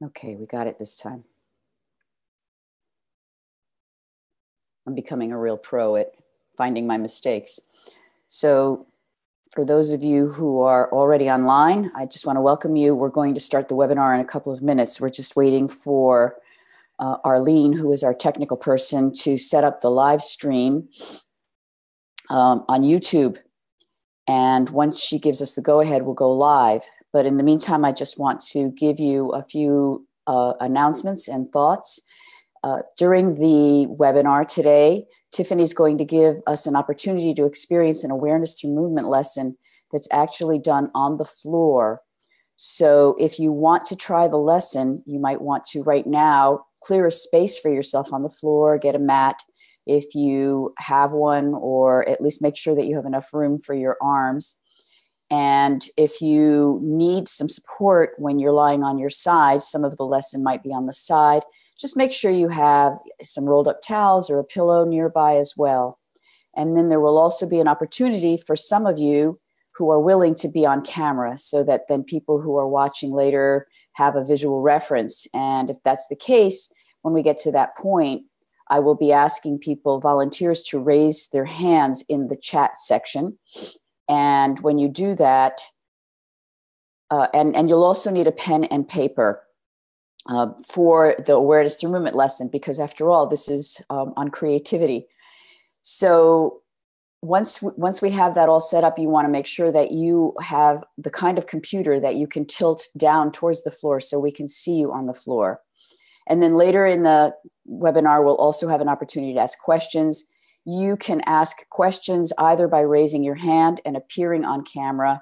Okay, we got it this time. I'm becoming a real pro at finding my mistakes. So for those of you who are already online, I just want to welcome you. We're going to start the webinar in a couple of minutes. We're just waiting for Arlene, who is our technical person, to set up the live stream on YouTube. And once she gives us the go-ahead, we'll go live. But in the meantime, I just want to give you a few announcements and thoughts. During the webinar today, Tiffany's going to give us an opportunity to experience an awareness through movement lesson that's actually done on the floor. So if you want to try the lesson, you might want to right now clear a space for yourself on the floor, get a mat if you have one, or at least make sure that you have enough room for your arms. And if you need some support when you're lying on your side, some of the lesson might be on the side. Just make sure you have some rolled up towels or a pillow nearby as well. And then there will also be an opportunity for some of you who are willing to be on camera so that then people who are watching later have a visual reference. And if that's the case, when we get to that point, I will be asking people, volunteers, to raise their hands in the chat section. And when you do that, and you'll also need a pen and paper for the awareness through movement lesson, because after all, this is on creativity. So once we have that all set up, you want to make sure that you have the kind of computer that you can tilt down towards the floor so we can see you on the floor. And then later in the webinar, we'll also have an opportunity to ask questions. You can ask questions either by raising your hand and appearing on camera.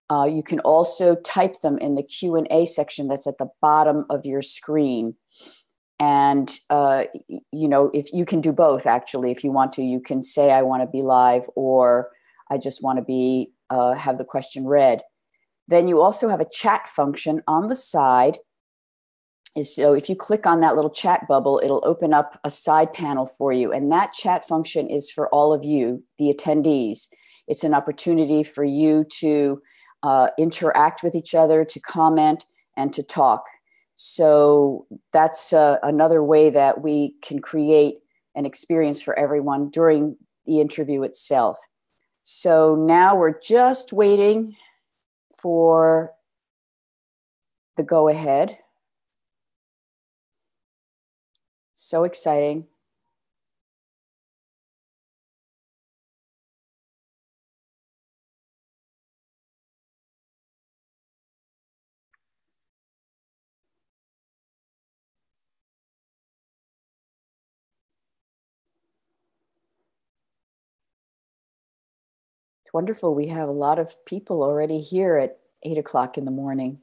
You can also type them in the Q&A section that's at the bottom of your screen. And, you know, if you can do both, actually, if you want to, you can say, I want to be live, or I just want to be, have the question read. Then you also have a chat function on the side. So if you click on that little chat bubble, it'll open up a side panel for you. And that chat function is for all of you, the attendees. It's an opportunity for you to interact with each other, to comment, and to talk. So that's another way that we can create an experience for everyone during the interview itself. So now we're just waiting for the go-ahead. So exciting. It's wonderful. We have a lot of people already here at 8 o'clock in the morning.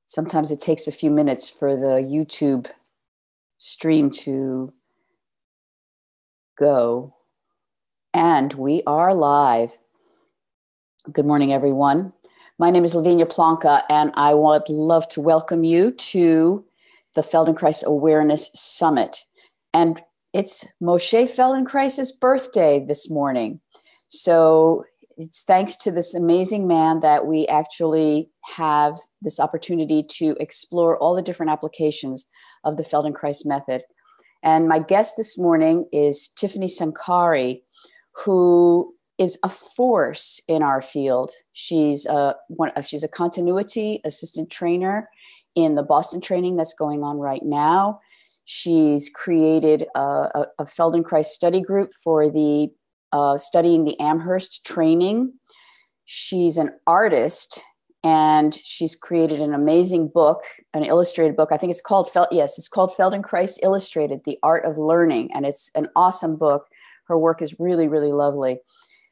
Sometimes it takes a few minutes for the YouTube stream to go. And we are live. Good morning, everyone. My name is Lavinia Plonka, and I would love to welcome you to the Feldenkrais Awareness Summit. And it's Moshe Feldenkrais's birthday this morning. So it's thanks to this amazing man that we actually have this opportunity to explore all the different applications of the Feldenkrais method. And my guest this morning is Tiffany Sankary, who is a force in our field. She's she's a continuity assistant trainer in the Boston training that's going on right now. She's created a Feldenkrais study group for the studying the Amherst training. She's an artist, and she's created an amazing book, an illustrated book. I think it's called it's called Feldenkrais Illustrated: The Art of Learning, and it's an awesome book. Her work is really, really lovely.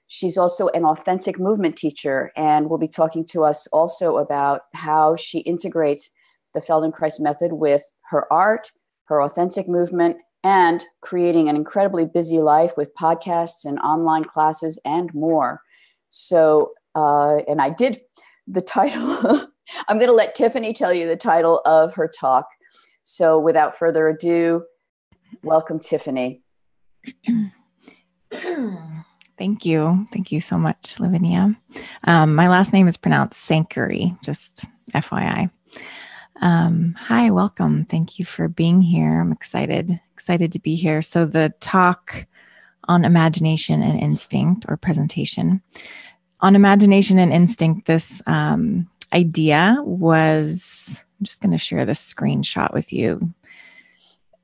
She's also an authentic movement teacher, and will be talking to us also about how she integrates the Feldenkrais method with her art, her authentic movement, and creating an incredibly busy life with podcasts and online classes and more. So, and I did the title. I'm going to let Tiffany tell you the title of her talk. So without further ado, welcome, Tiffany. Thank you. Thank you so much, Lavinia. My last name is pronounced Sankary, just FYI. Hi, welcome. Thank you for being here. I'm excited to be here. So the talk on imagination and instinct, or presentation on imagination and instinct, this idea was, I'm just going to share this screenshot with you,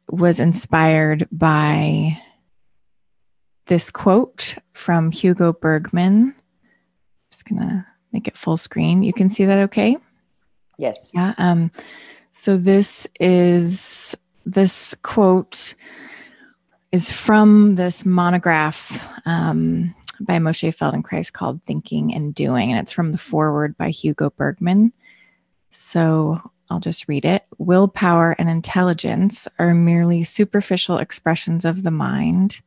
was inspired by this quote from Hugo Bergman. Just going to make it full screen. You can see that okay? Yes. Yeah. So this quote is from this monograph by Moshe Feldenkrais called Thinking and Doing, and it's from the foreword by Hugo Bergman. So I'll just read it. Willpower and intelligence are merely superficial expressions of the mind,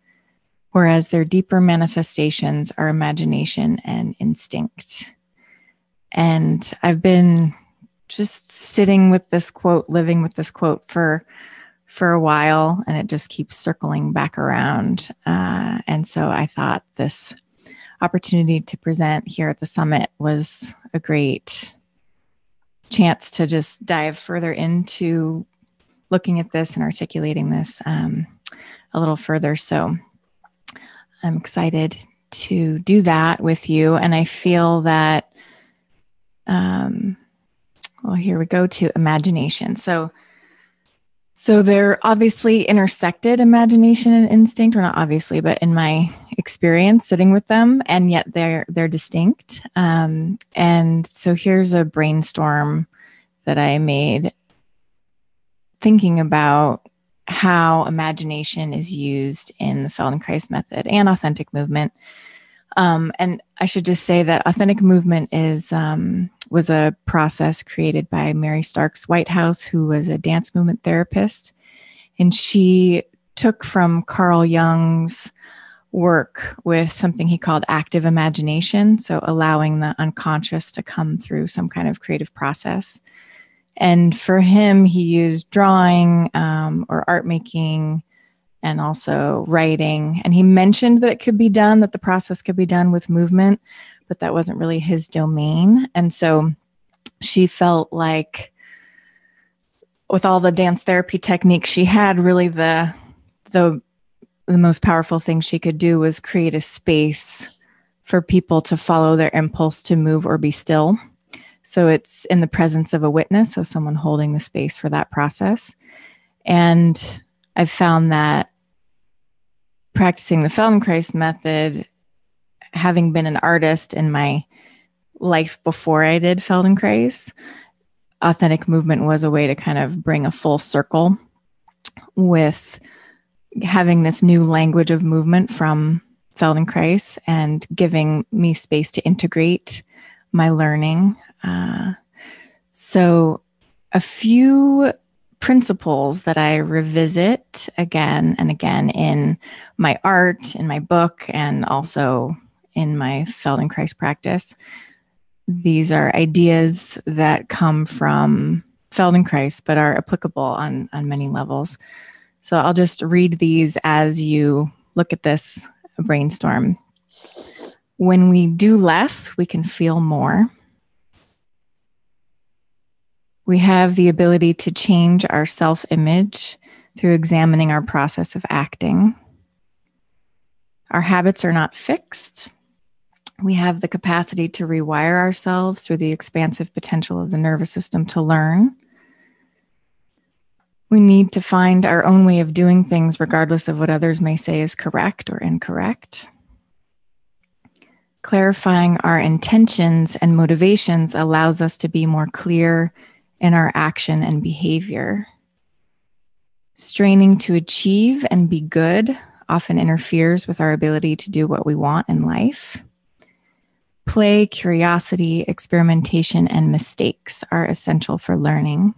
whereas their deeper manifestations are imagination and instinct. And I've been just sitting with this quote, living with this quote for a while, and it just keeps circling back around. And so I thought this opportunity to present here at the summit was a great chance to just dive further into looking at this and articulating this a little further. So I'm excited to do that with you. And I feel that, well, here we go to imagination. So they're obviously intersected, imagination and instinct, or not obviously, but in my experience sitting with them, and yet they're distinct. And so here's a brainstorm that I made thinking about how imagination is used in the Feldenkrais method and authentic movement. And I should just say that authentic movement was a process created by Mary Starks Whitehouse, who was a dance movement therapist. And she took from Carl Jung's work with something he called active imagination. So allowing the unconscious to come through some kind of creative process. And for him, he used drawing or art making, and also writing. And he mentioned that it could be done, that the process could be done with movement, but that wasn't really his domain. And so she felt like with all the dance therapy techniques she had, really the most powerful thing she could do was create a space for people to follow their impulse to move or be still. So it's in the presence of a witness, so someone holding the space for that process. And I've found that practicing the Feldenkrais method, having been an artist in my life before I did Feldenkrais, authentic movement was a way to kind of bring a full circle with having this new language of movement from Feldenkrais and giving me space to integrate my learning. So a few principles that I revisit again and again in my art, in my book, and also in my Feldenkrais practice. These are ideas that come from Feldenkrais, but are applicable on many levels. So I'll just read these as you look at this brainstorm. When we do less, we can feel more. We have the ability to change our self-image through examining our process of acting. Our habits are not fixed. We have the capacity to rewire ourselves through the expansive potential of the nervous system to learn. We need to find our own way of doing things regardless of what others may say is correct or incorrect. Clarifying our intentions and motivations allows us to be more clear in our action and behavior. Straining to achieve and be good often interferes with our ability to do what we want in life. Play, curiosity, experimentation, and mistakes are essential for learning.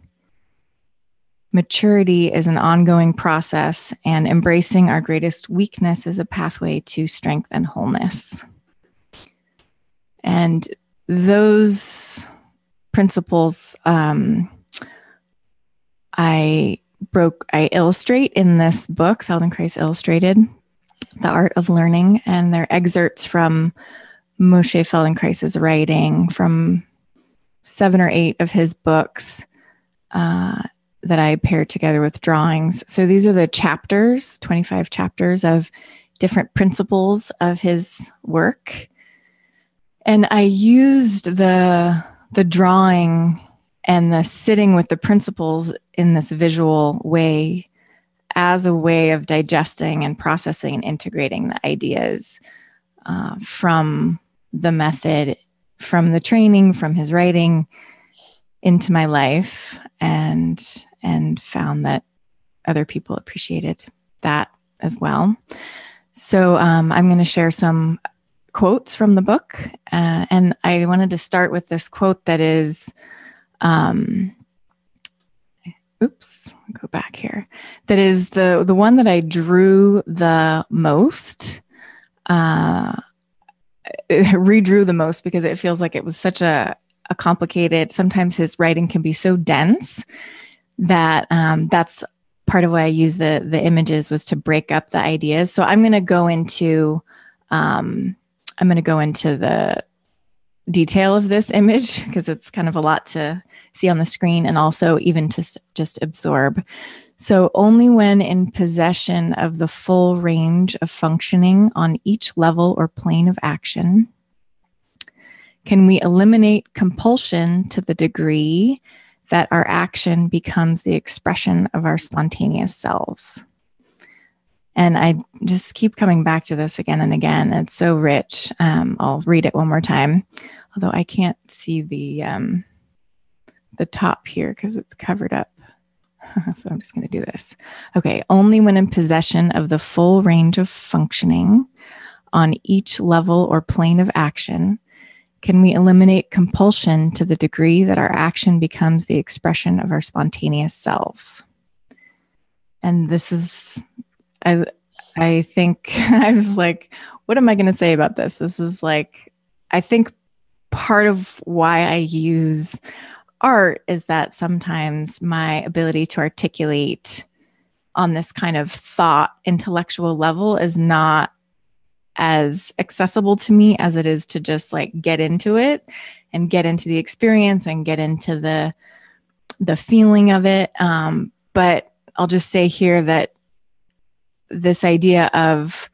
Maturity is an ongoing process, and embracing our greatest weakness is a pathway to strength and wholeness. And those principles I illustrate in this book, Feldenkrais Illustrated, The Art of Learning, and they're excerpts from Moshe Feldenkrais's writing, from 7 or 8 of his books that I paired together with drawings. So these are the chapters, 25 chapters of different principles of his work. And I used the drawing and the sitting with the principles in this visual way as a way of digesting and processing and integrating the ideas from the method, from the training, from his writing into my life, and found that other people appreciated that as well. So I'm going to share some quotes from the book. And I wanted to start with this quote that is, go back here. That is the one that I drew the most, redrew the most, because it feels like it was such a complicated, sometimes his writing can be so dense that that's part of why I use the images, was to break up the ideas. So I'm going to go into the detail of this image because it's kind of a lot to see on the screen and also even to just absorb. So only when in possession of the full range of functioning on each level or plane of action can we eliminate compulsion to the degree that our action becomes the expression of our spontaneous selves. And I just keep coming back to this again and again. It's so rich. I'll read it one more time, although I can't see the top here because it's covered up. So I'm just going to do this. Okay. Only when in possession of the full range of functioning on each level or plane of action can we eliminate compulsion to the degree that our action becomes the expression of our spontaneous selves. And this is, I think I was like, what am I going to say about this? This is like, I think part of why I use art is that sometimes my ability to articulate on this kind of thought intellectual level is not as accessible to me as it is to just like get into it and get into the experience and get into the feeling of it. But I'll just say here that this idea of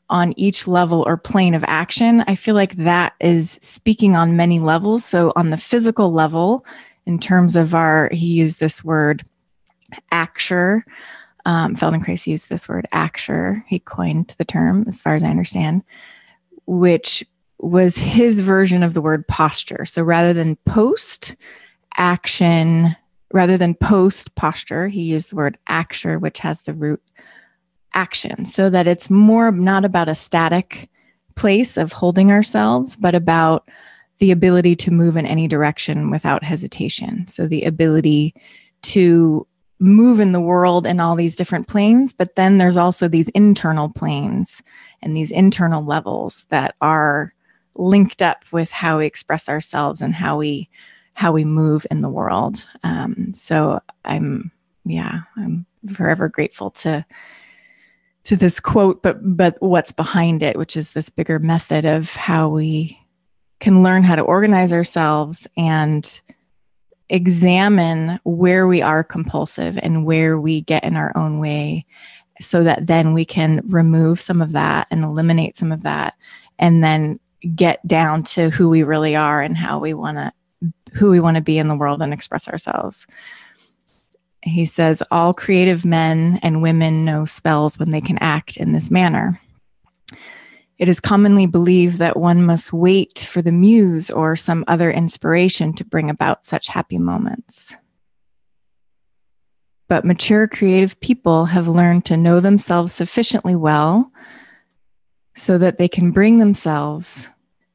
on each level or plane of action, I feel like that is speaking on many levels. So on the physical level, in terms of he used this word acture. Feldenkrais used this word acture. He coined the term, as far as I understand, which was his version of the word posture. So rather than post posture, he used the word acture, which has the root action, so that it's more not about a static place of holding ourselves, but about the ability to move in any direction without hesitation. So the ability to move in the world in all these different planes, but then there's also these internal planes and these internal levels that are linked up with how we express ourselves and how we move in the world. So I'm forever grateful to this quote, but what's behind it, which is this bigger method of how we can learn how to organize ourselves and examine where we are compulsive and where we get in our own way, so that then we can remove some of that and eliminate some of that, and then get down to who we really are and who we want to be in the world and express ourselves. He says, all creative men and women know spells when they can act in this manner. It is commonly believed that one must wait for the muse or some other inspiration to bring about such happy moments. But mature creative people have learned to know themselves sufficiently well so that they can bring themselves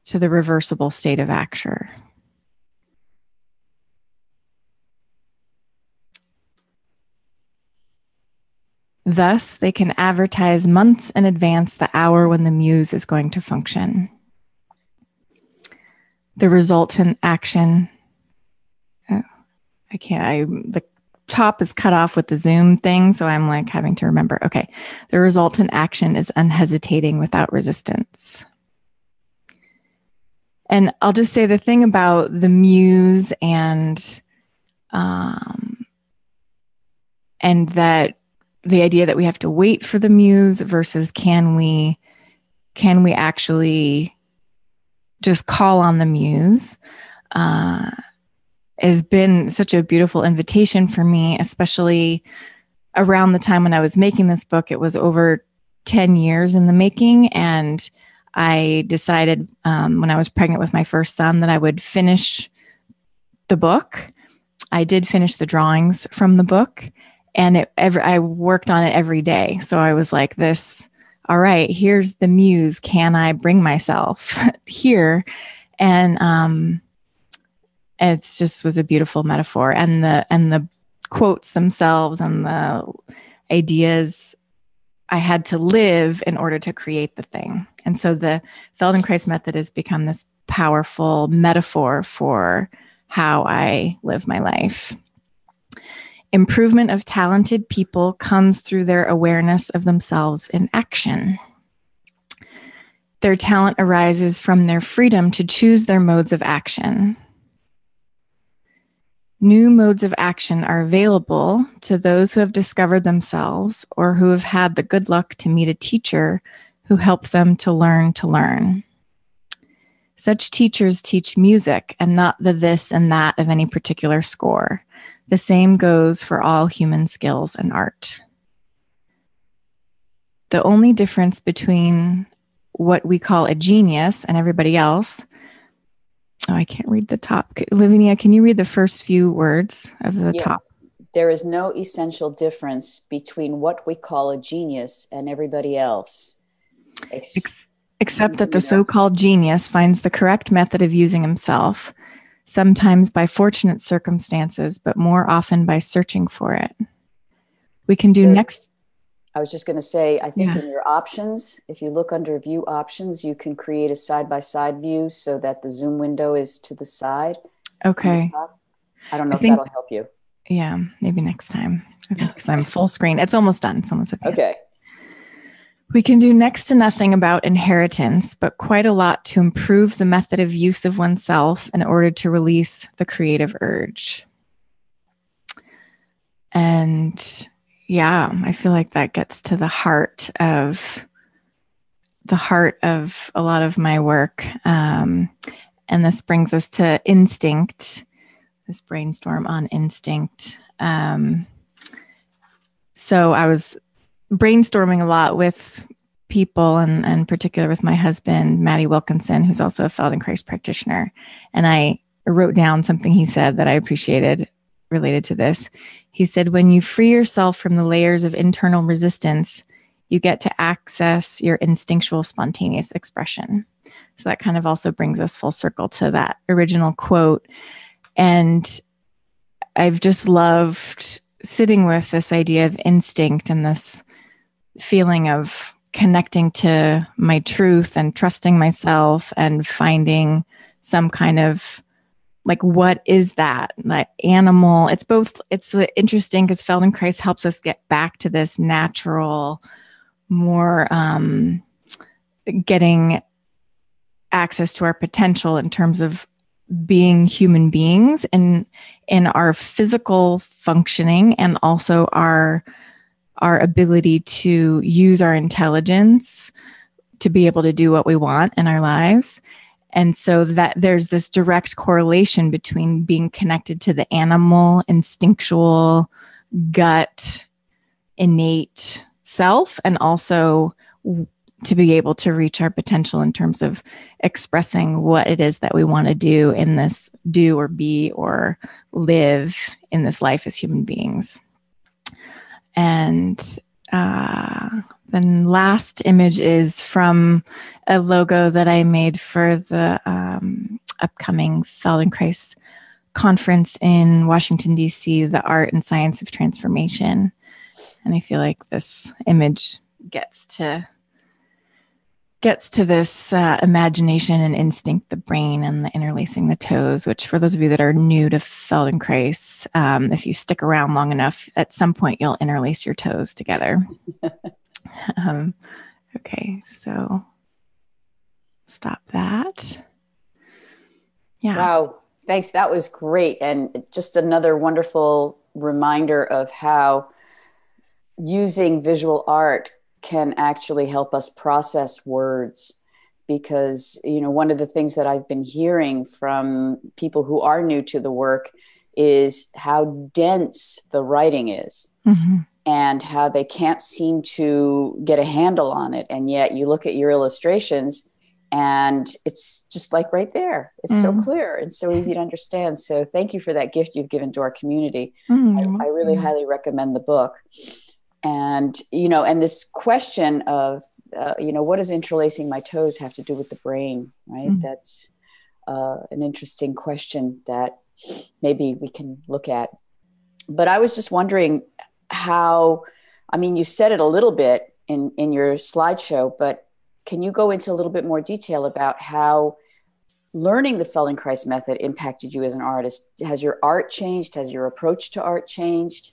to the reversible state of action. Thus, they can advertise months in advance the hour when the muse is going to function. The resultant action, the top is cut off with the Zoom thing, so I'm like having to remember. Okay, the resultant action is unhesitating without resistance. And I'll just say the thing about the muse and that the idea that we have to wait for the muse versus can we actually just call on the muse has been such a beautiful invitation for me, especially around the time when I was making this book. It was over 10 years in the making, and I decided when I was pregnant with my first son that I would finish the book. I did finish the drawings from the book, and I worked on it every day. So I was like all right, here's the muse. Can I bring myself here? And it just was a beautiful metaphor. And the quotes themselves and the ideas I had to live in order to create the thing. And so the Feldenkrais method has become this powerful metaphor for how I live my life. Improvement of talented people comes through their awareness of themselves in action. Their talent arises from their freedom to choose their modes of action. New modes of action are available to those who have discovered themselves or who have had the good luck to meet a teacher who helped them to learn to learn. Such teachers teach music and not the this and that of any particular score. The same goes for all human skills and art. The only difference between what we call a genius and everybody else. Oh, I can't read the top. Lavinia, can you read the first few words of the top? There is no essential difference between what we call a genius and everybody else. Except that the so-called genius finds the correct method of using himself, sometimes by fortunate circumstances, but more often by searching for it. We can do next. I was just going to say, I think in your options, if you look under view options, you can create a side-by-side view so that the Zoom window is to the side. Okay. I don't know if that'll help you. Yeah, maybe next time. Because I'm full screen. It's almost done. It's almost at the end. Okay. We can do next to nothing about inheritance, but quite a lot to improve the method of use of oneself in order to release the creative urge. And yeah, I feel like that gets to the heart of a lot of my work. And this brings us to instinct, this brainstorm on instinct. So I was brainstorming a lot with people, and in particular with my husband, Maddie Wilkinson, who's also a Feldenkrais practitioner. And I wrote down something he said that I appreciated related to this. He said, when you free yourself from the layers of internal resistance, you get to access your instinctual spontaneous expression. So that kind of also brings us full circle to that original quote. And I've just loved sitting with this idea of instinct and this feeling of connecting to my truth and trusting myself and finding some kind of like, what is that? Like animal. It's interesting because Feldenkrais helps us get back to this natural, more getting access to our potential in terms of being human beings and in our physical functioning, and also our ability to use our intelligence to be able to do what we want in our lives. And so that there's this direct correlation between being connected to the animal, instinctual, gut, innate self, and also to be able to reach our potential in terms of expressing what it is that we want to do in this, do or be or live in this life as human beings. And then last image is from a logo that I made for the upcoming Feldenkrais conference in Washington, D.C., The Art and Science of Transformation. And I feel like this image gets to this imagination and instinct, the brain and the interlacing the toes, which for those of you that are new to Feldenkrais, if you stick around long enough, at some point you'll interlace your toes together. Okay, so stop that. Yeah. Wow. Thanks. That was great. And just another wonderful reminder of how using visual art can actually help us process words. Because, one of the things that I've been hearing from people who are new to the work is how dense the writing is. Mm-hmm. And how they can't seem to get a handle on it. And yet you look at your illustrations and it's just like right there. It's so clear and so easy to understand. So thank you for that gift you've given to our community. I really highly recommend the book. And, and this question of, what does interlacing my toes have to do with the brain, right? That's an interesting question that maybe we can look at. But I was just wondering how, you said it a little bit in your slideshow, but can you go into a little bit more detail about how learning the Feldenkrais method impacted you as an artist? Has your art changed? Has your approach to art changed?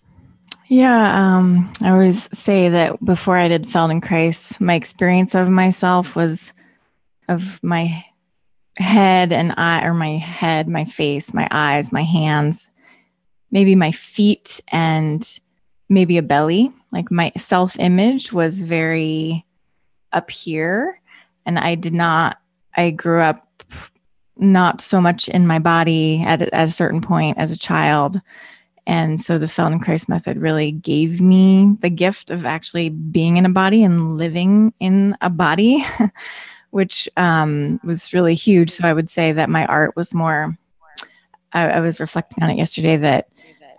Yeah, I always say that before I did Feldenkrais, my experience of myself was of my head and eye, or my head, my face, my eyes, my hands, maybe my feet, and maybe a belly. Like my self-image was very up here, and I grew up not so much in my body at a certain point as a child. And so the Feldenkrais method really gave me the gift of actually being in a body and living in a body, which was really huge. So I would say that my art was more, I was reflecting on it yesterday, that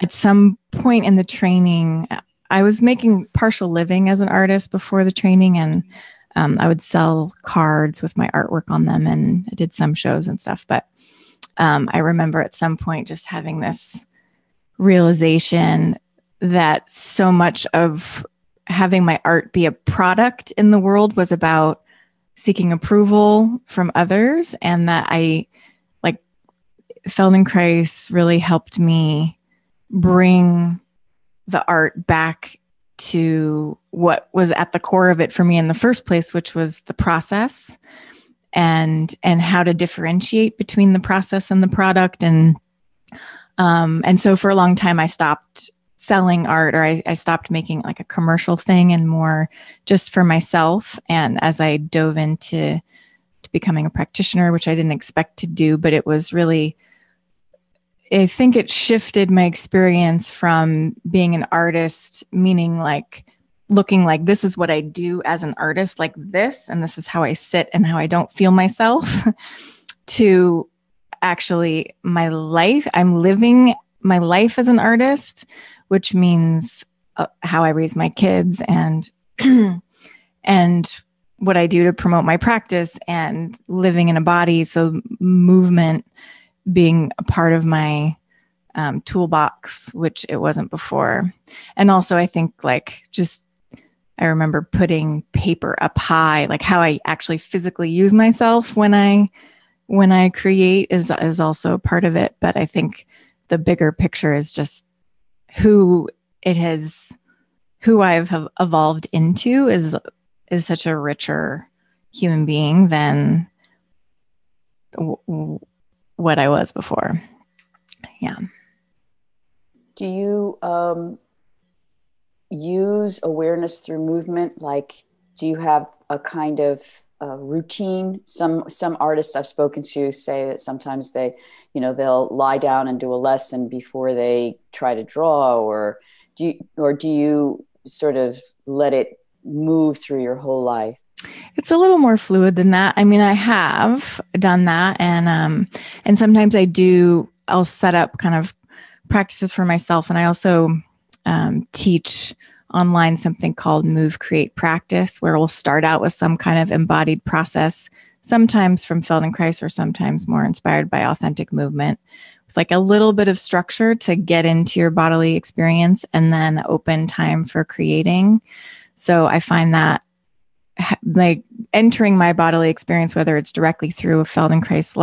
at some point in the training, I was making partial living as an artist before the training, and I would sell cards with my artwork on them, and I did some shows and stuff. But I remember at some point just having this realization that so much of having my art be a product in the world was about seeking approval from others, and that Feldenkrais really helped me bring the art back to what was at the core of it for me in the first place, which was the process and how to differentiate between the process and the product. And so for a long time I stopped selling art, or I stopped making like a commercial thing and more just for myself. And as I dove into becoming a practitioner, which I didn't expect to do, but it was really, I think it shifted my experience from being an artist, meaning like looking like this is what I do as an artist, like this, and this is how I sit and how I don't feel myself, to actually my life. I'm living my life as an artist, which means how I raise my kids and and what I do to promote my practice, and living in a body. So movement being a part of my toolbox, which it wasn't before. And also I think I remember putting paper up high, like how I actually physically use myself when I create is also part of it. But I think the bigger picture is just who I've evolved into is such a richer human being than what I was before. Yeah. Do you use awareness through movement? Like, do you have a kind of routine. Some artists I've spoken to say that sometimes they'll lie down and do a lesson before they try to draw, or do you sort of let it move through your whole life? It's a little more fluid than that. I mean, I have done that, and sometimes I'll set up kind of practices for myself, and I also teach online something called Move, Create, Practice, where we'll start out with some kind of embodied process, sometimes from Feldenkrais or sometimes more inspired by authentic movement, with like a little bit of structure to get into your bodily experience and then open time for creating. So I find that like entering my bodily experience, whether it's directly through a Feldenkrais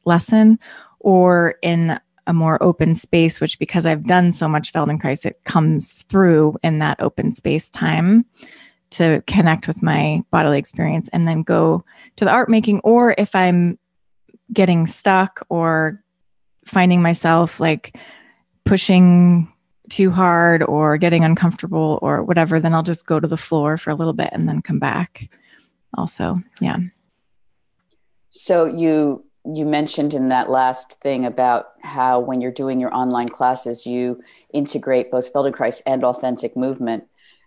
lesson or in a more open space, which because I've done so much Feldenkrais, it comes through in that open space time to connect with my bodily experience and then go to the art making. Or if I'm getting stuck or finding myself like pushing too hard or getting uncomfortable or whatever, then I'll just go to the floor for a little bit and then come back also. Yeah. So you mentioned in that last thing about how when you're doing your online classes, you integrate both Feldenkrais and authentic movement.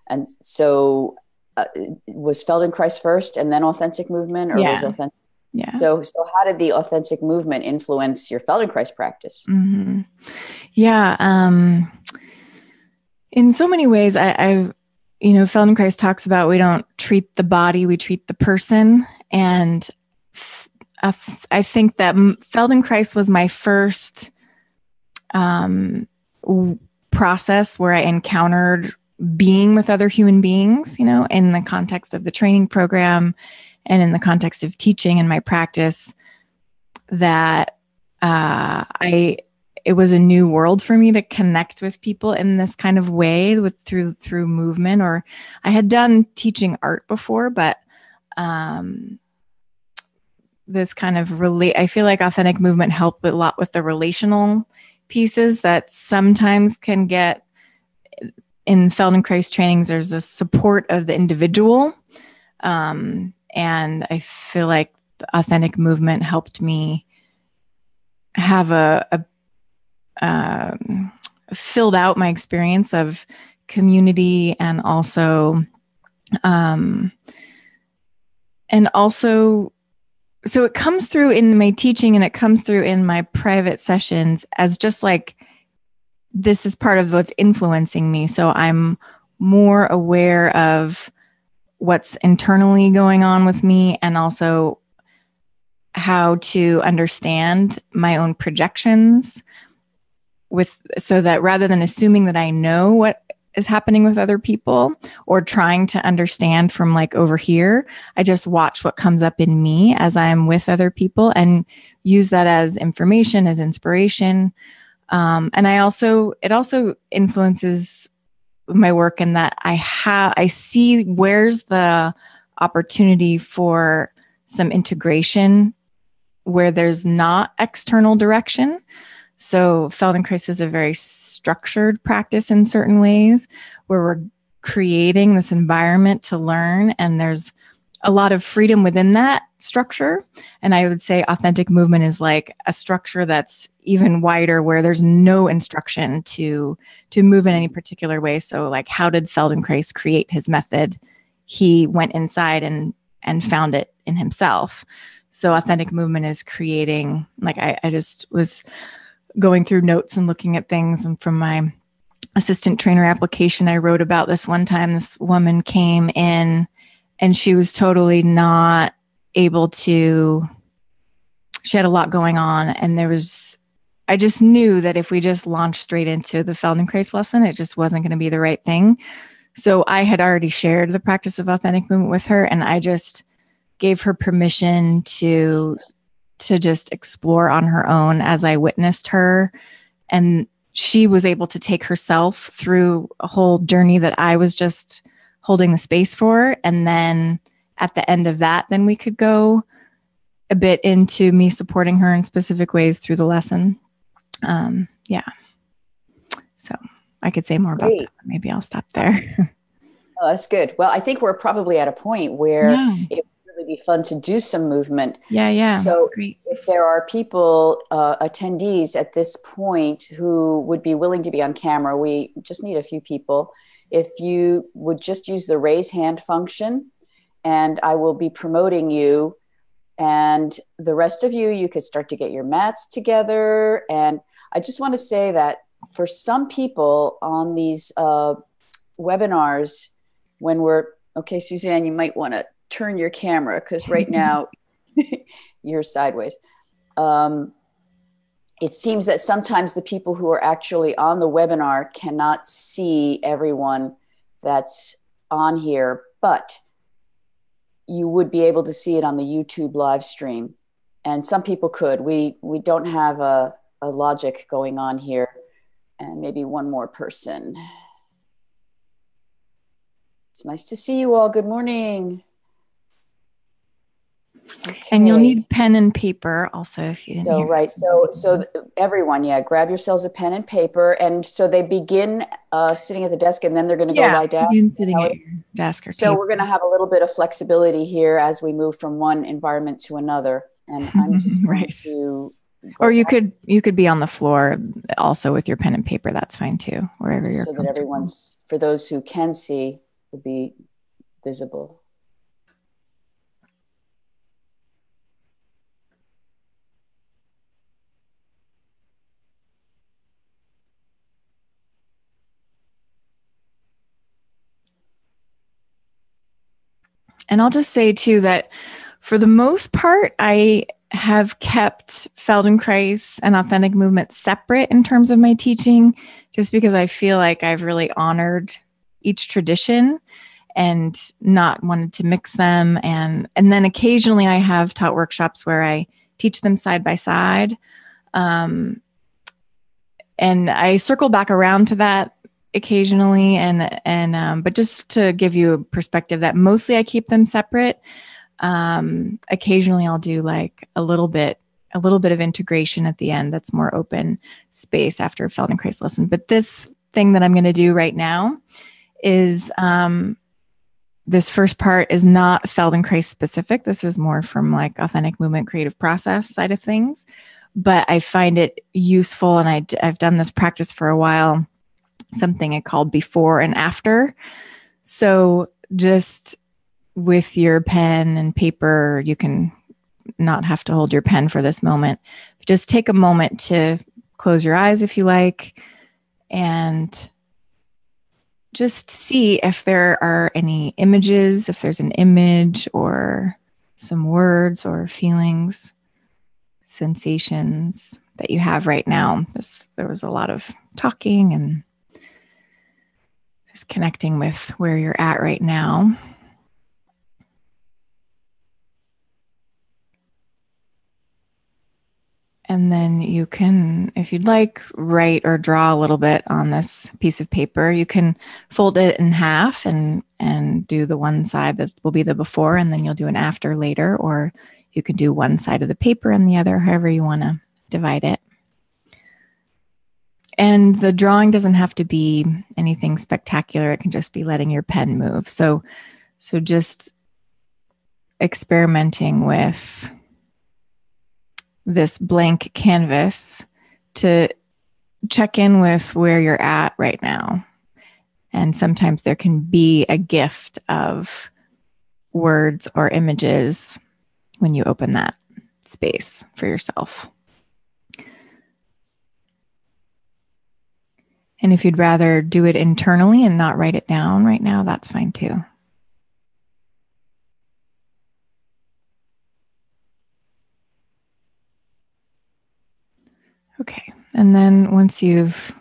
And so was Feldenkrais first and then authentic movement, or was authentic? Yeah. So how did the authentic movement influence your Feldenkrais practice? Mm-hmm. Yeah. In so many ways, I've, Feldenkrais talks about we don't treat the body, we treat the person. And I think that Feldenkrais was my first process where I encountered being with other human beings, in the context of the training program and in the context of teaching and my practice, that it was a new world for me to connect with people in this kind of way through movement. Or I had done teaching art before, but this kind of I feel like authentic movement helped a lot with the relational pieces that sometimes can get in Feldenkrais trainings. There's the support of the individual. And I feel like the authentic movement helped me have filled out my experience of community and also so it comes through in my teaching and it comes through in my private sessions as just like, this is part of what's influencing me. So I'm more aware of what's internally going on with me and also how to understand my own projections so that rather than assuming that I know what is happening with other people or trying to understand from like over here, I just watch what comes up in me as I'm with other people and use that as information, as inspiration. And it also influences my work in that I see where's the opportunity for some integration where there's not external direction. So Feldenkrais is a very structured practice in certain ways where we're creating this environment to learn, and there's a lot of freedom within that structure. And I would say authentic movement is like a structure that's even wider where there's no instruction to move in any particular way. So like, how did Feldenkrais create his method? He went inside and found it in himself. So authentic movement is creating, like I just was going through notes and looking at things, and from my assistant trainer application, I wrote about this one time. This woman came in and she was totally not able to, she had a lot going on. And I just knew that if we just launched straight into the Feldenkrais lesson, it just wasn't going to be the right thing. So I had already shared the practice of authentic movement with her, and I just gave her permission to just explore on her own as I witnessed her. And she was able to take herself through a whole journey that I was just holding the space for. And then at the end of that, then we could go a bit into me supporting her in specific ways through the lesson. Yeah. So I could say more about that. Maybe I'll stop there. Oh, that's good. Well, I think we're probably at a point where it would really be fun to do some movement. Yeah. So Great. if there are people, attendees at this point who would be willing to be on camera, we just need a few people. If you would just use the raise hand function, and I will be promoting you. And the rest of you, you could start to get your mats together. And I just want to say that for some people on these webinars, when we're, okay, Suzanne, you might want to turn your camera because right now you're sideways. It seems that sometimes the people who are actually on the webinar cannot see everyone that's on here, but you would be able to see it on the YouTube live stream. And some people could. We don't have a logic going on here. And maybe one more person. It's nice to see you all. Good morning. Okay. And you'll need pen and paper also if you didn't hear. Right. So everyone, grab yourselves a pen and paper. And so they begin sitting at the desk and then they're going to go lie down. Begin sitting at your desk or so paper. We're going to have a little bit of flexibility here as we move from one environment to another. And I'm just going to or you could be on the floor also with your pen and paper. That's fine too, wherever you're. So that everyone's, for those who can see, will be visible. And I'll just say too that for the most part, I have kept Feldenkrais and authentic movement separate in terms of my teaching, just because I feel like I've really honored each tradition and not wanted to mix them. And then occasionally I have taught workshops where I teach them side by side. And I circle back around to that occasionally. But just to give you a perspective that mostly I keep them separate. Occasionally I'll do like a little bit of integration at the end. That's more open space after a Feldenkrais lesson. But this thing that I'm going to do right now is, this first part is not Feldenkrais specific. This is more from like authentic movement, creative process side of things, but I find it useful. And I've done this practice for a while, something I call before and after. So just with your pen and paper, you can not have to hold your pen for this moment. Just take a moment to close your eyes if you like, and just see if there are any images, if there's an image or some words or feelings, sensations that you have right now. There was a lot of talking and just connecting with where you're at right now. And then you can, if you'd like, write or draw a little bit on this piece of paper. You can fold it in half and do the one side that will be the before, and then you'll do an after later, or you can do one side of the paper and the other, however you want to divide it. And the drawing doesn't have to be anything spectacular. It can just be letting your pen move. So just experimenting with this blank canvas to check in with where you're at right now. And sometimes there can be a gift of words or images when you open that space for yourself. And if you'd rather do it internally and not write it down right now, that's fine too. Okay, and then once you've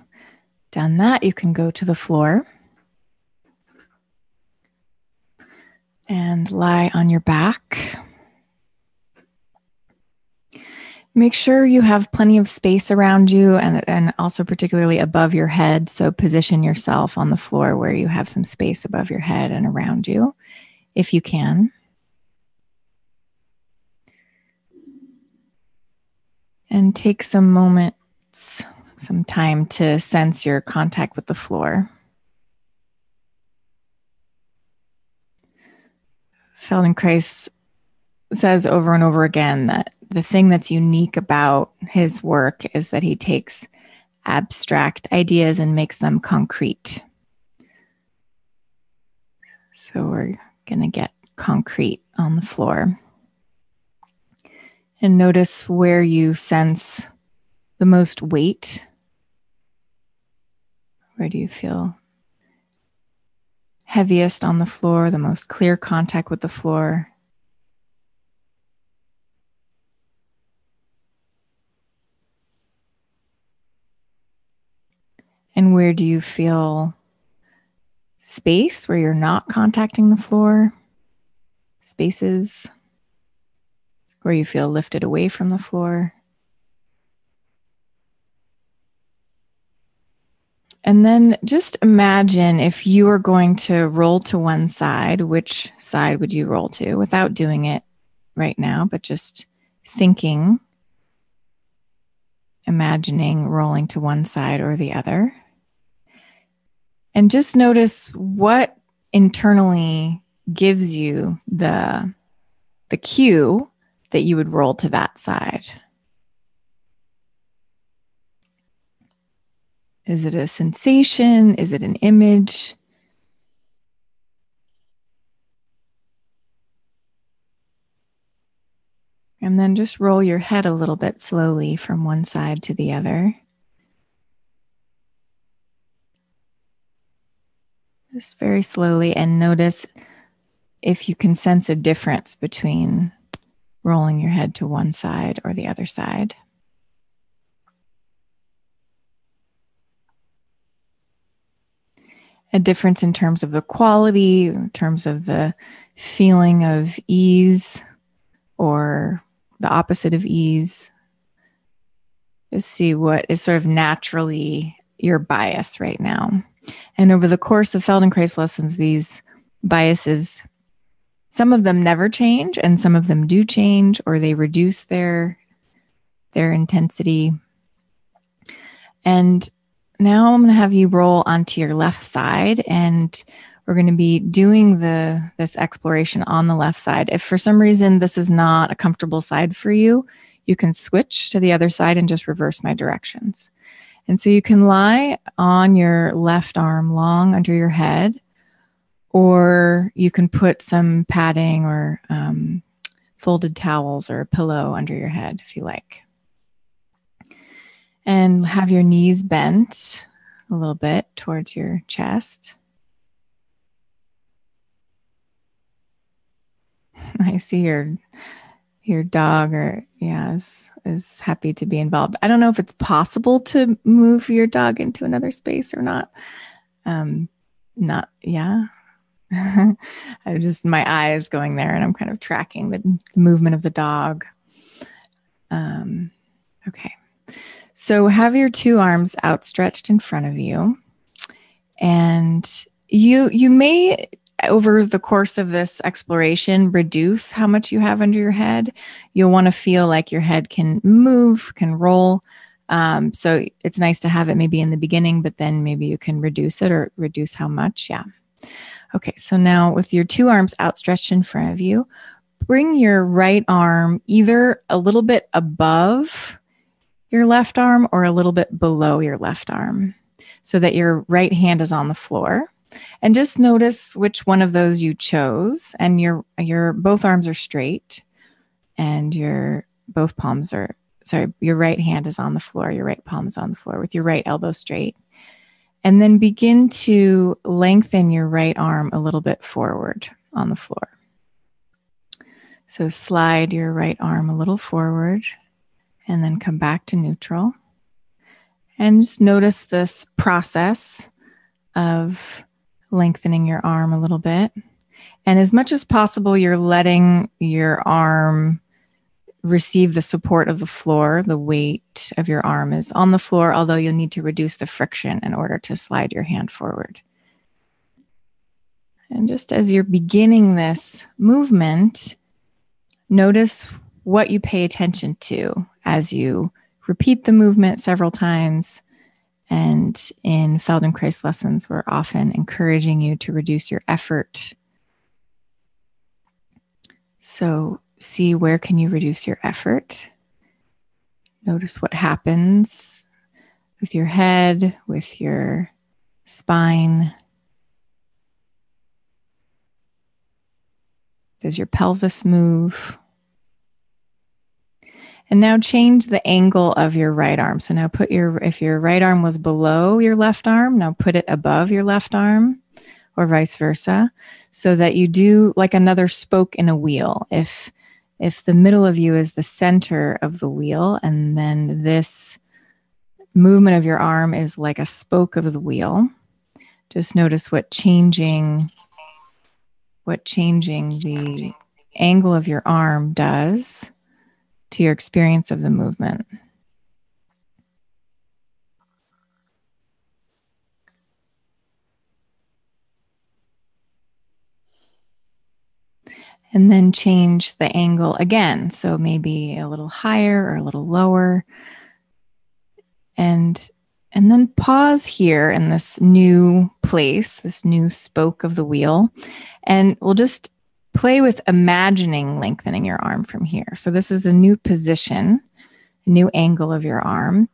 done that, you can go to the floor and lie on your back. Make sure you have plenty of space around you and also particularly above your head. So position yourself on the floor where you have some space above your head and around you, if you can. And take some moments, some time to sense your contact with the floor. Feldenkrais says over and over again that the thing that's unique about his work is that he takes abstract ideas and makes them concrete. So we're going to get concrete on the floor. And notice where you sense the most weight. Where do you feel heaviest on the floor, the most clear contact with the floor? And where do you feel space where you're not contacting the floor? Spaces where you feel lifted away from the floor? And then just imagine if you were going to roll to one side, which side would you roll to without doing it right now, but just thinking, imagining rolling to one side or the other. And just notice what internally gives you the cue that you would roll to that side. Is it a sensation? Is it an image? And then just roll your head a little bit slowly from one side to the other. Just very slowly, and notice if you can sense a difference between rolling your head to one side or the other side. A difference in terms of the quality, in terms of the feeling of ease or the opposite of ease. Just see what is sort of naturally your bias right now. And over the course of Feldenkrais lessons, these biases, some of them never change and some of them do change, or they reduce their intensity. And now I'm going to have you roll onto your left side, and we're going to be doing this exploration on the left side. If for some reason this is not a comfortable side for you, you can switch to the other side and just reverse my directions. And so you can lie on your left arm long under your head, or you can put some padding or folded towels or a pillow under your head if you like. And have your knees bent a little bit towards your chest. I see your dog is happy to be involved. I don't know if it's possible to move your dog into another space or not. Yeah. I just, my eye is going there and I'm kind of tracking the movement of the dog. Okay. So have your two arms outstretched in front of you, and you may, over the course of this exploration, reduce how much you have under your head. You'll want to feel like your head can move, can roll. So it's nice to have it maybe in the beginning, but then maybe you can reduce it or reduce how much. Yeah. Okay. So now with your two arms outstretched in front of you, bring your right arm either a little bit above your left arm or a little bit below your left arm so that your right hand is on the floor. And just notice which one of those you chose, and your both arms are straight and your right hand is on the floor, your right palm is on the floor with your right elbow straight. And then begin to lengthen your right arm a little bit forward on the floor. So slide your right arm a little forward and then come back to neutral. And just notice this process of lengthening your arm a little bit. And as much as possible, you're letting your arm receive the support of the floor. The weight of your arm is on the floor, although you'll need to reduce the friction in order to slide your hand forward. And just as you're beginning this movement, notice what you pay attention to as you repeat the movement several times. And in Feldenkrais lessons, we're often encouraging you to reduce your effort. So see where can you reduce your effort. Notice what happens with your head, with your spine. Does your pelvis move? And now change the angle of your right arm. So now if your right arm was below your left arm, now put it above your left arm, or vice versa, so that you do like another spoke in a wheel. If the middle of you is the center of the wheel, and then this movement of your arm is like a spoke of the wheel, just notice what changing the angle of your arm does to your experience of the movement. And then change the angle again. So maybe a little higher or a little lower. And then pause here in this new place, this new spoke of the wheel. And we'll just play with imagining lengthening your arm from here. So this is a new position, a new angle of your arm.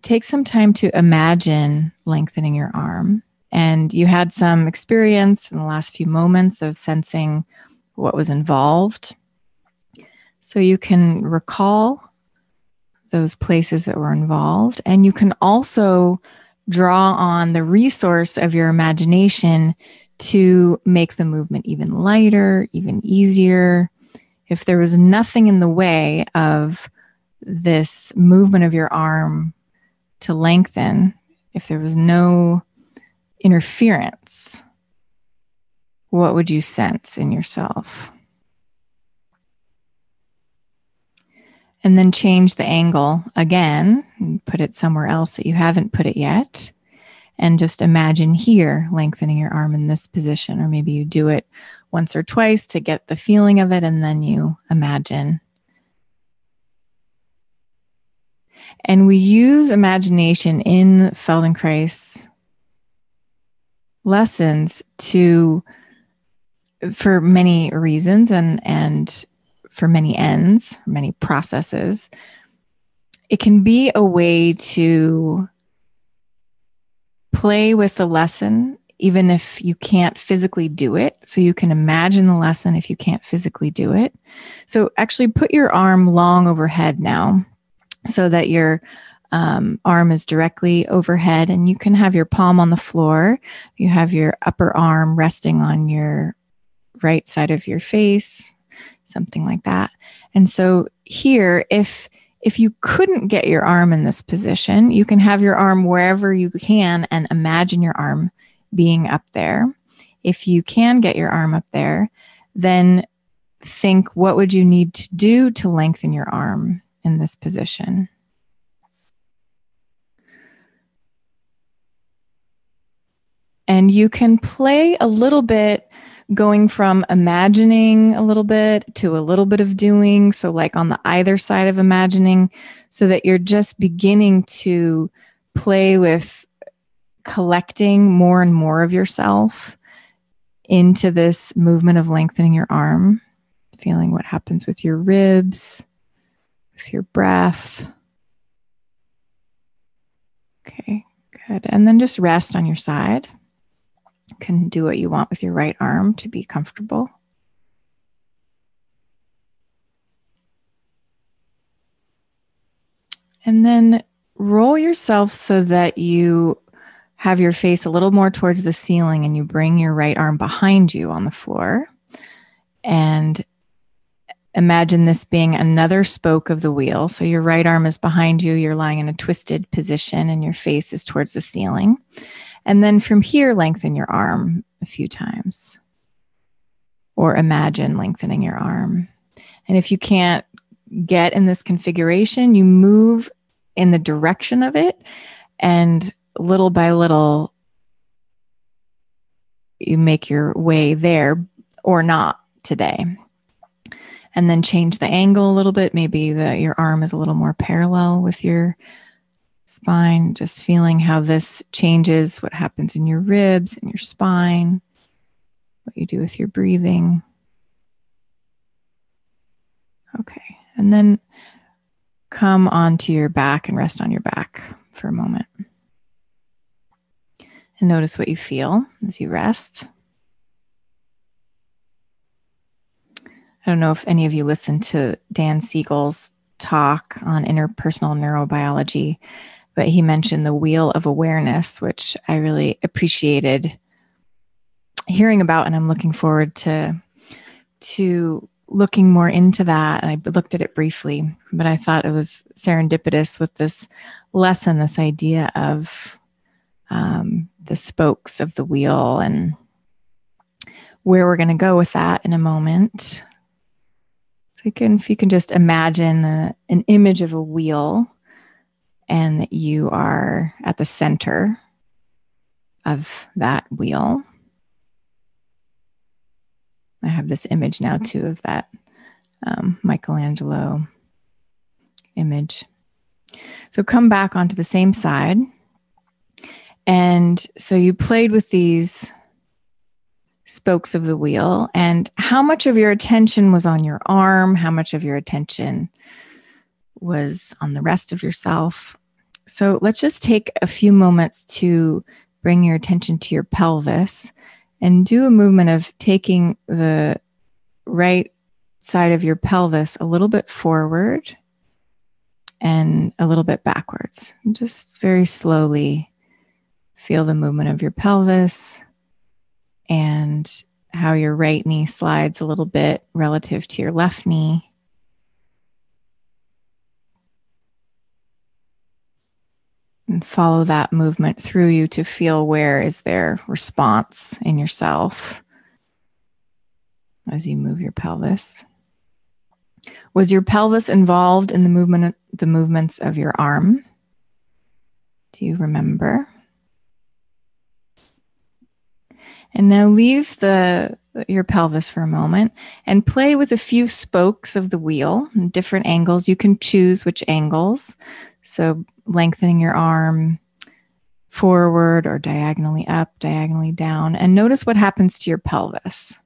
Take some time to imagine lengthening your arm. And you had some experience in the last few moments of sensing what was involved. So you can recall those places that were involved. And you can also draw on the resource of your imagination to make the movement even lighter, even easier. If there was nothing in the way of this movement of your arm to lengthen, if there was no interference, what would you sense in yourself? And then change the angle again and put it somewhere else that you haven't put it yet. And just imagine here lengthening your arm in this position, or maybe you do it once or twice to get the feeling of it, and then you imagine. And we use imagination in Feldenkrais lessons for many reasons and for many ends, many processes. It can be a way to play with the lesson, even if you can't physically do it. So you can imagine the lesson if you can't physically do it. So actually put your arm long overhead now so that your arm is directly overhead, and you can have your palm on the floor. You have your upper arm resting on your right side of your face, something like that. And so here, if you couldn't get your arm in this position, you can have your arm wherever you can and imagine your arm being up there. If you can get your arm up there, then think, what would you need to do to lengthen your arm in this position? And you can play a little bit, going from imagining a little bit to a little bit of doing. So like on the either side of imagining, so that you're just beginning to play with collecting more and more of yourself into this movement of lengthening your arm, feeling what happens with your ribs, with your breath. Okay, good. And then just rest on your side. You can do what you want with your right arm to be comfortable. And then roll yourself so that you have your face a little more towards the ceiling, and you bring your right arm behind you on the floor. And imagine this being another spoke of the wheel. So your right arm is behind you, you're lying in a twisted position, and your face is towards the ceiling. And then from here, lengthen your arm a few times, or imagine lengthening your arm. And if you can't get in this configuration, you move in the direction of it, and little by little, you make your way there, or not today. And then change the angle a little bit. Maybe your arm is a little more parallel with your spine, just feeling how this changes what happens in your ribs and your spine, what you do with your breathing. Okay. And then come onto your back and rest on your back for a moment. And notice what you feel as you rest. I don't know if any of you listened to Dan Siegel's talk on interpersonal neurobiology, but he mentioned the wheel of awareness, which I really appreciated hearing about, and I'm looking forward to looking more into that. And I looked at it briefly, but I thought it was serendipitous with this lesson, this idea of the spokes of the wheel, and where we're going to go with that in a moment. So if you can just imagine an image of a wheel, and that you are at the center of that wheel. I have this image now too of that Michelangelo image. So come back onto the same side. And so you played with these spokes of the wheel, and how much of your attention was on your arm? How much of your attention was on the rest of yourself? So let's just take a few moments to bring your attention to your pelvis and do a movement of taking the right side of your pelvis a little bit forward and a little bit backwards. Just very slowly feel the movement of your pelvis and how your right knee slides a little bit relative to your left knee. And follow that movement through you to feel where is there response in yourself as you move your pelvis. Was your pelvis involved in the movements of your arm? Do you remember? And now leave your pelvis for a moment and play with a few spokes of the wheel in different angles. You can choose which angles. So lengthening your arm forward or diagonally up, diagonally down, and notice what happens to your pelvis.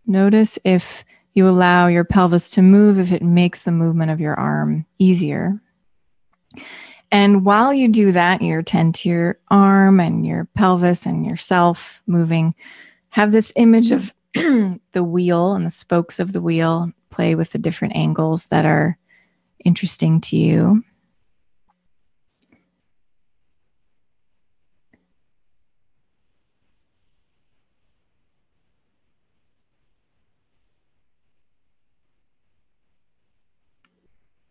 Notice if you allow your pelvis to move, if it makes the movement of your arm easier. And while you do that, you attend to your arm and your pelvis and yourself moving. Have this image of the wheel and the spokes of the wheel. Play with the different angles that are interesting to you.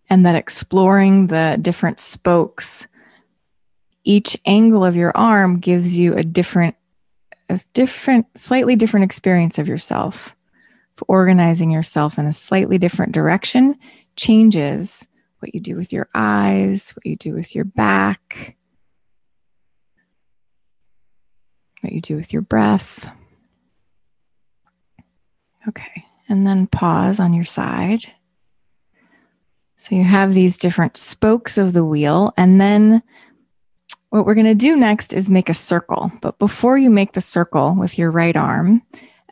And that exploring the different spokes, each angle of your arm gives you a slightly different experience of yourself. Organizing yourself in a slightly different direction changes what you do with your eyes, what you do with your back, what you do with your breath. Okay, and then pause on your side. So you have these different spokes of the wheel, and then what we're going to do next is make a circle. But before you make the circle with your right arm,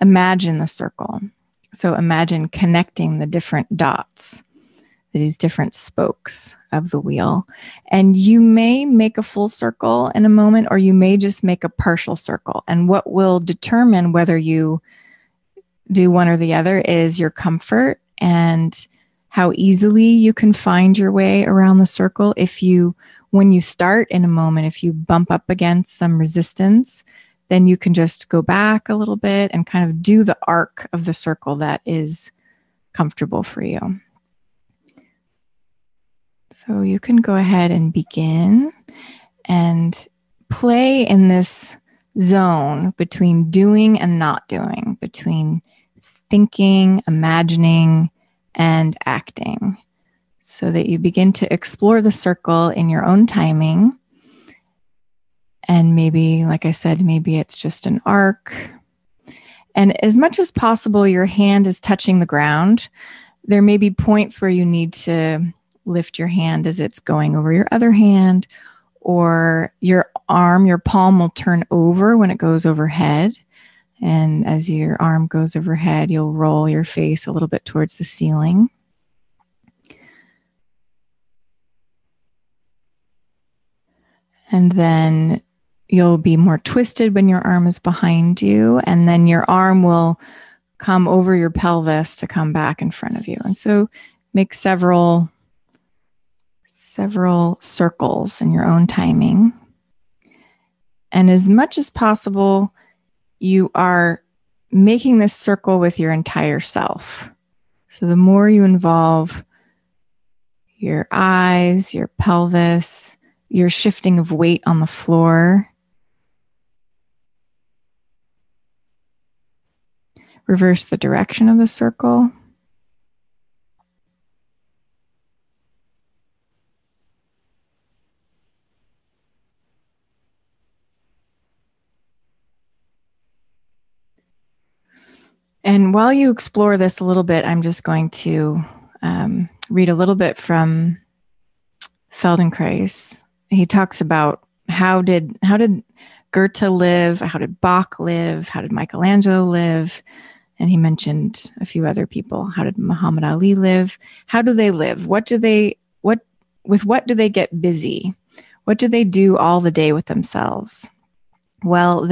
imagine the circle. So imagine connecting the different dots, these different spokes of the wheel. And you may make a full circle in a moment, or you may just make a partial circle. And what will determine whether you do one or the other is your comfort and how easily you can find your way around the circle. When you start in a moment, if you bump up against some resistance, then you can just go back a little bit and kind of do the arc of the circle that is comfortable for you. So you can go ahead and begin and play in this zone between doing and not doing, between thinking, imagining, and acting, so that you begin to explore the circle in your own timing. And maybe, like I said, maybe it's just an arc. And as much as possible, your hand is touching the ground. There may be points where you need to lift your hand as it's going over your other hand, or your palm will turn over when it goes overhead. And as your arm goes overhead, you'll roll your face a little bit towards the ceiling. And then you'll be more twisted when your arm is behind you. And then your arm will come over your pelvis to come back in front of you. And so make several circles in your own timing. And as much as possible, you are making this circle with your entire self. So the more you involve your eyes, your pelvis, your shifting of weight on the floor, reverse the direction of the circle. And while you explore this a little bit, I'm just going to read a little bit from Feldenkrais. He talks about how did Goethe live, how did Bach live, how did Michelangelo live, and he mentioned a few other people. How did Muhammad Ali live? How do they live? What do they get busy? What do they do all the day with themselves? Well,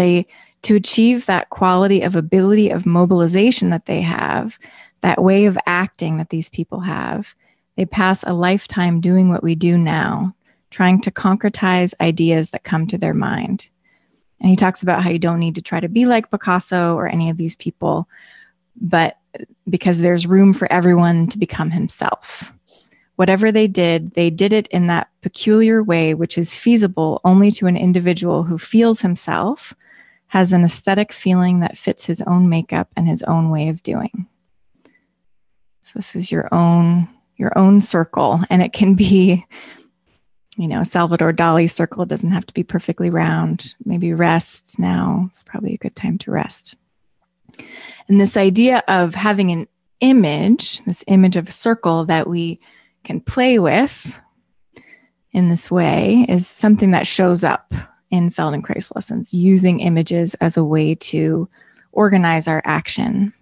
to achieve that quality of ability of mobilization that they have, that way of acting that these people have, they pass a lifetime doing what we do now, trying to concretize ideas that come to their mind. And he talks about how you don't need to try to be like Picasso or any of these people, but because there's room for everyone to become himself. Whatever they did it in that peculiar way, which is feasible only to an individual who feels himself, has an aesthetic feeling that fits his own makeup and his own way of doing. So this is your own circle, and it can be, Salvador Dali's circle. It doesn't have to be perfectly round. Maybe rests now. It's probably a good time to rest. And this idea of having an image, this image of a circle that we can play with in this way, is something that shows up in Feldenkrais lessons, using images as a way to organize our action.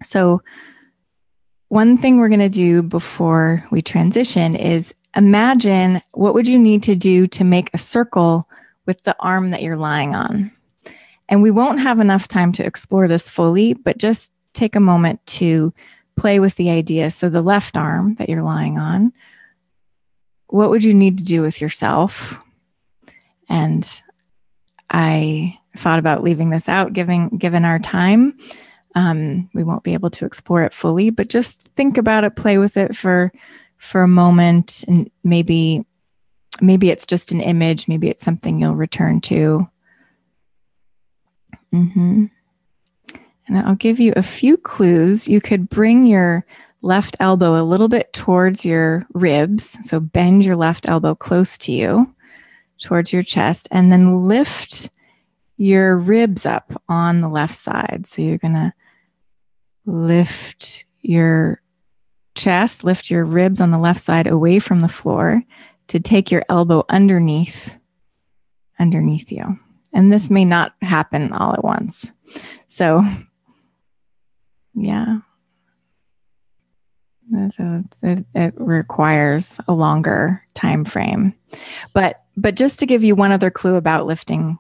So one thing we're going to do before we transition is imagine what would you need to do to make a circle with the arm that you're lying on. And we won't have enough time to explore this fully, but just take a moment to play with the idea. So the left arm that you're lying on, what would you need to do with yourself? And I thought about leaving this out, given our time. We won't be able to explore it fully, but just think about it, play with it for a moment, and maybe it's just an image, maybe it's something you'll return to. And I'll give you a few clues. You could bring your left elbow a little bit towards your ribs, so bend your left elbow close to you, towards your chest, and then lift your ribs up on the left side. So you're going to lift your chest, lift your ribs on the left side away from the floor to take your elbow underneath you. And this may not happen all at once. So, yeah. It requires a longer time frame. But just to give you one other clue about lifting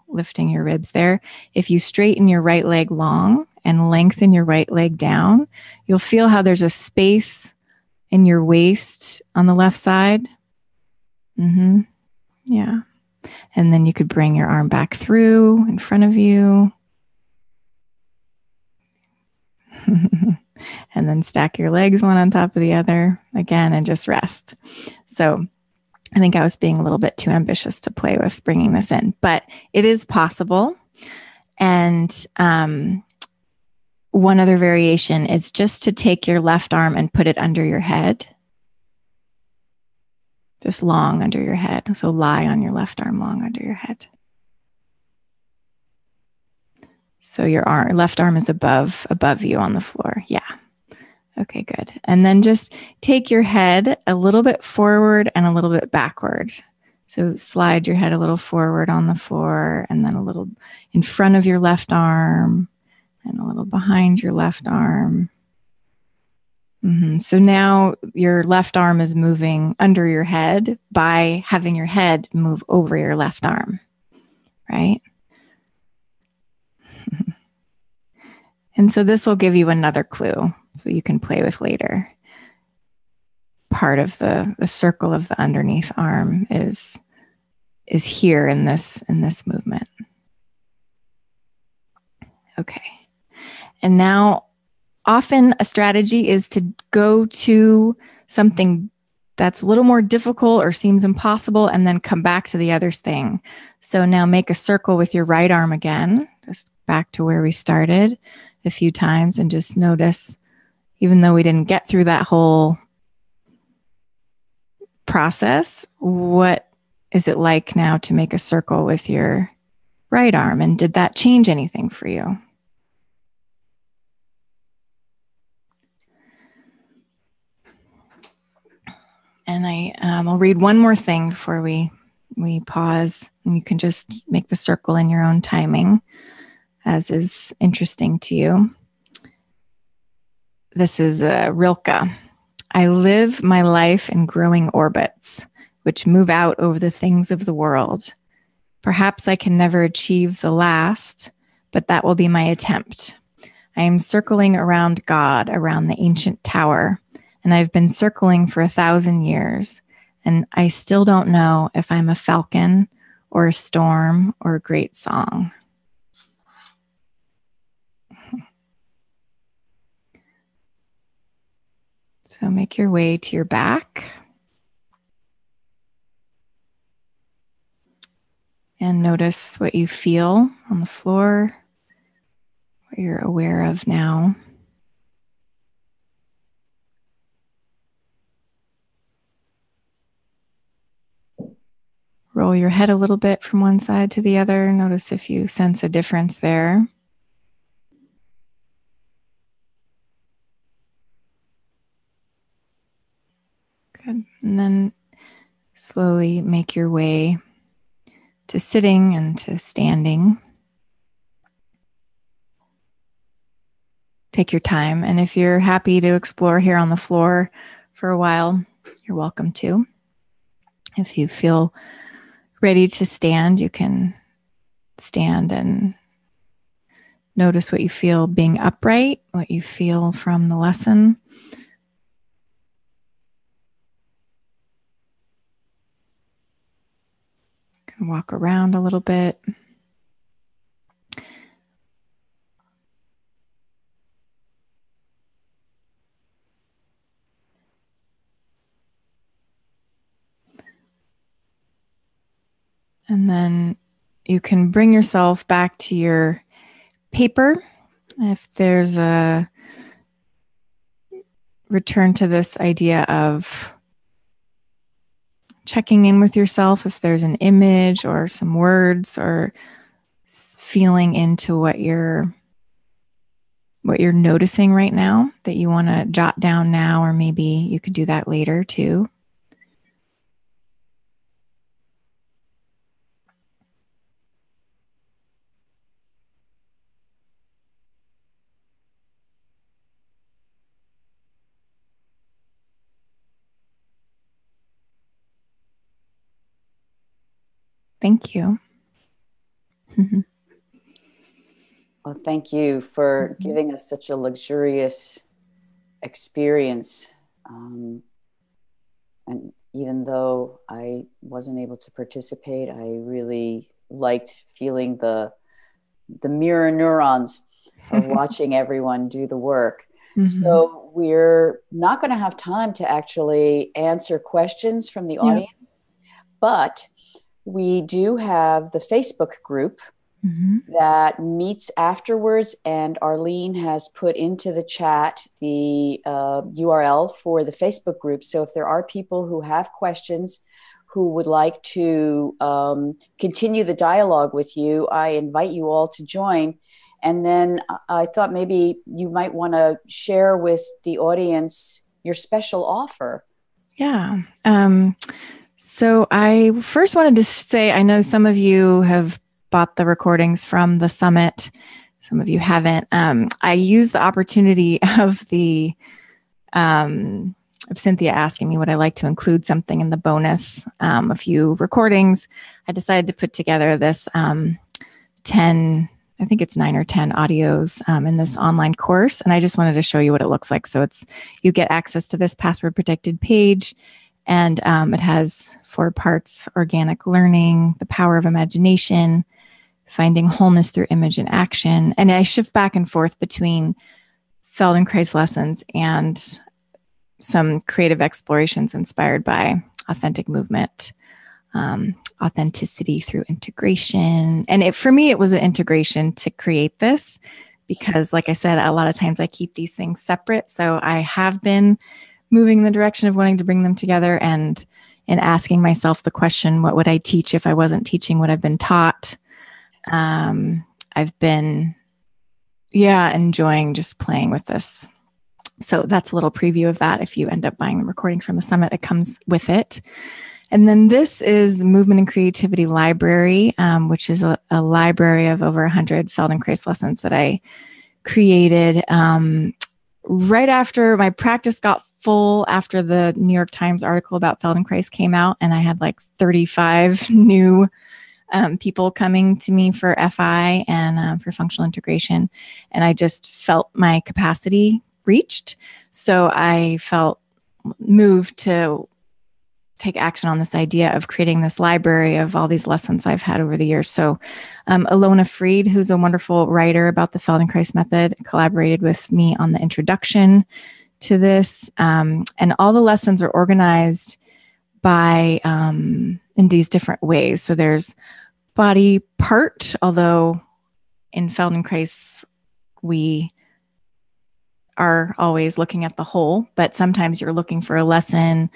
your ribs there, if you straighten your right leg long and lengthen your right leg down, you'll feel how there's a space in your waist on the left side. Yeah. And then you could bring your arm back through in front of you. And then stack your legs one on top of the other again and just rest. So I think I was being a little bit too ambitious to play with bringing this in, but it is possible. And one other variation is just to take your left arm and put it under your head. Just long under your head. So lie on your left arm long under your head. So your left arm is above you on the floor. Yeah. Okay, good. And then just take your head a little bit forward and a little bit backward. So slide your head a little forward on the floor and then a little in front of your left arm and a little behind your left arm. So now your left arm is moving under your head by having your head move over your left arm, right? And so this will give you another clue that you can play with later. Part of the circle of the underneath arm is here in this movement. Okay. And now often a strategy is to go to something that's a little more difficult or seems impossible and then come back to the other thing. So now make a circle with your right arm again, just back to where we started a few times, and just notice, even though we didn't get through that whole process, what is it like now to make a circle with your right arm? And did that change anything for you? And I'll read one more thing before we pause, and you can just make the circle in your own timing, as is interesting to you. This is Rilke. I live my life in growing orbits, which move out over the things of the world. Perhaps I can never achieve the last, but that will be my attempt. I am circling around God, around the ancient tower, and I've been circling for 1,000 years, and I still don't know if I'm a falcon or a storm or a great song. So make your way to your back and notice what you feel on the floor, what you're aware of now. Roll your head a little bit from one side to the other. Notice if you sense a difference there. Good. And then slowly make your way to sitting and to standing. Take your time. And if you're happy to explore here on the floor for a while, you're welcome to. If you feel ready to stand, you can stand and notice what you feel being upright, what you feel from the lesson. You can walk around a little bit. And then you can bring yourself back to your paper. If there's a return to this idea of checking in with yourself, if there's an image or some words or feeling into what you're noticing right now that you want to jot down now, or maybe you could do that later too. Thank you. Well, thank you for giving us such a luxurious experience. And even though I wasn't able to participate, I really liked feeling the mirror neurons of watching everyone do the work. So we're not going to have time to actually answer questions from the audience, but we do have the Facebook group that meets afterwards, and Arlene has put into the chat the URL for the Facebook group. So if there are people who have questions, who would like to continue the dialogue with you, I invite you all to join. And then I thought maybe you might want to share with the audience your special offer. Yeah. So I first wanted to say, I know some of you have bought the recordings from the summit some of you haven't. I use the opportunity of of Cynthia asking me would I like to include something in the bonus, a few recordings. I decided to put together this 10, I think it's 9 or 10 audios in this online course. And I just wanted to show you what it looks like. So you get access to this password protected page, and it has 4 parts: organic learning, the power of imagination, finding wholeness through image and action. And I shift back and forth between Feldenkrais lessons and some creative explorations inspired by authentic movement, authenticity through integration. And for me, it was an integration to create this because, like I said, a lot of times I keep these things separate. So I have been moving in the direction of wanting to bring them together and asking myself the question, what would I teach if I wasn't teaching what I've been taught? I've been, enjoying just playing with this. So that's a little preview of that. If you end up buying the recordings from the summit, it comes with it. And then this is Movement and Creativity Library, which is a library of over 100 Feldenkrais lessons that I created right after my practice got full after the New York Times article about Feldenkrais came out. And I had like 35 new people coming to me for FI and for functional integration. And I just felt my capacity reached. So I felt moved to take action on this idea of creating this library of all these lessons I've had over the years. So Ilona Freed, who's a wonderful writer about the Feldenkrais method, collaborated with me on the introduction to this. And all the lessons are organized by in these different ways. So there's body part, although in Feldenkrais, we are always looking at the whole, but sometimes you're looking for a lesson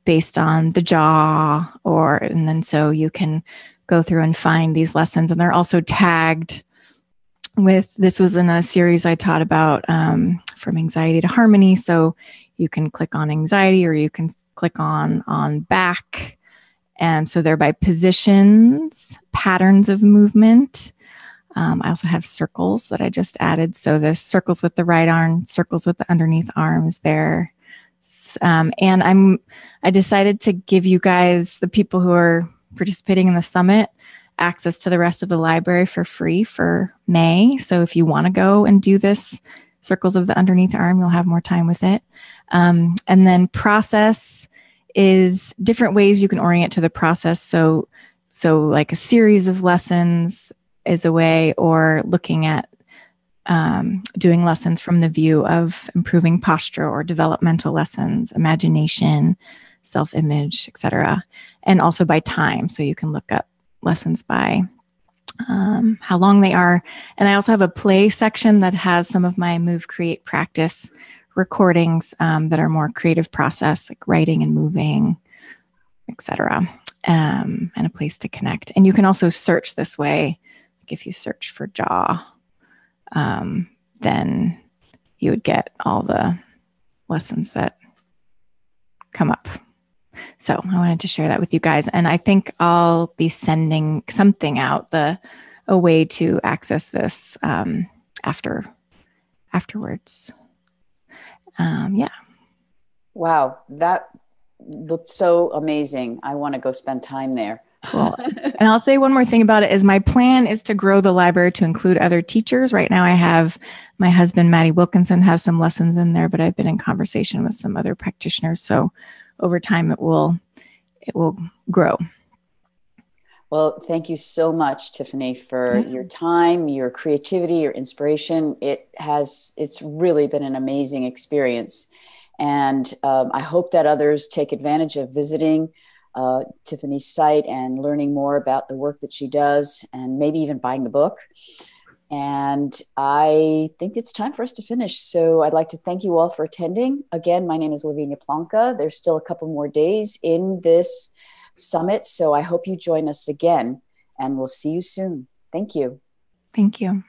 based on the jaw, and then so you can go through and find these lessons. And they're also tagged with, this was in a series I taught about from anxiety to harmony. So you can click on anxiety or you can click on back. And so they're by positions, patterns of movement. I also have circles that I just added. So the circles with the right arm, circles with the underneath arm is there. And I decided to give you guys, the people who are participating in the summit, access to the rest of the library for free for May. So if you want to go and do this, circles of the underneath arm, you'll have more time with it. And then process is different ways you can orient to the process. So like a series of lessons is a way, or looking at doing lessons from the view of improving posture, or developmental lessons, imagination, self-image, etc. And also by time. So you can look up lessons by how long they are. And I also have a play section that has some of my move, create, practice recordings that are more creative process, like writing and moving, etc. And a place to connect. And you can also search this way. Like if you search for jaw, then you would get all the lessons that come up. So I wanted to share that with you guys. And I think I'll be sending something out, a way to access this afterwards. Yeah. Wow, that looked so amazing. I want to go spend time there. Cool. And I'll say one more thing about it is my plan is to grow the library to include other teachers. Right now I have my husband, Maddie Wilkinson, has some lessons in there, but I've been in conversation with some other practitioners. So over time it will grow. Well, thank you so much, Tiffany, for your time, your creativity, your inspiration. It's really been an amazing experience. And I hope that others take advantage of visiting Tiffany's site and learning more about the work that she does, and maybe even buying the book. And I think it's time for us to finish. So I'd like to thank you all for attending. Again, my name is Lavinia Plonka. There's still a couple more days in this summit, so I hope you join us again, and we'll see you soon. Thank you. Thank you.